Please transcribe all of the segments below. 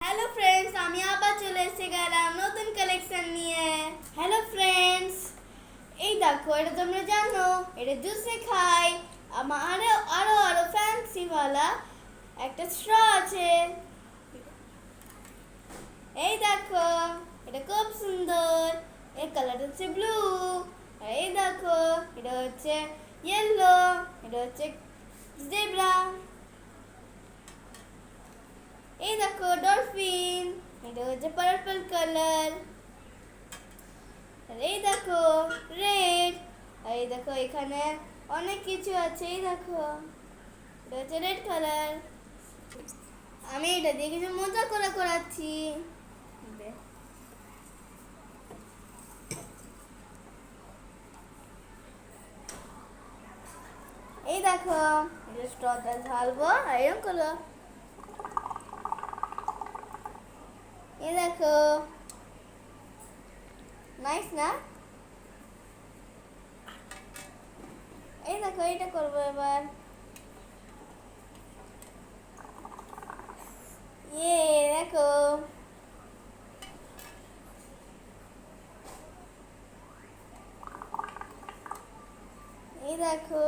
Hello friends, আমি আবার চলে এসে গেলাম নতুন কালেকশন নিয়ে। হ্যালো ফ্রেন্ডস, এই দেখো, এটা তোমরা জানো এটা জুসে খাই। আমার আরো আরো আরো ফ্যান্সি ওয়ালা একটা স্ট্র আছে। এই দেখো, এটা খুব সুন্দর। এর কালার হচ্ছে ব্লু। এই দেখো, এটা হচ্ছে ইয়েলো, এটা হচ্ছে জেব্রা। এই দেখো ডলফিন, এটা হচ্ছে পার্পল কালার। আর এই দেখো রেড। আর এই দেখো এখানে অনেক কিছু আছে। এই দেখো, এটা হচ্ছে রেড কালার। আমি এটা দিয়ে কিছু মজা করে করাচ্ছি। এই দেখো, এটা স্ট্রটা ঢালবো আর এরকম করো। এই দেখো, নাইস না? এই দেখো, এটা করবো এবার। দেখো, এই দেখো,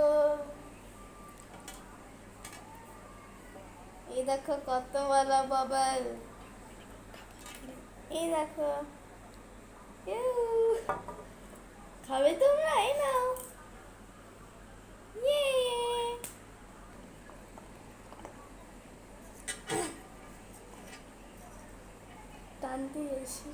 এই দেখো কত বড় বাবল। এই দেখো, ইউ, খাবে তোমরা? এই নাও। ইয়ে, টানতে এসে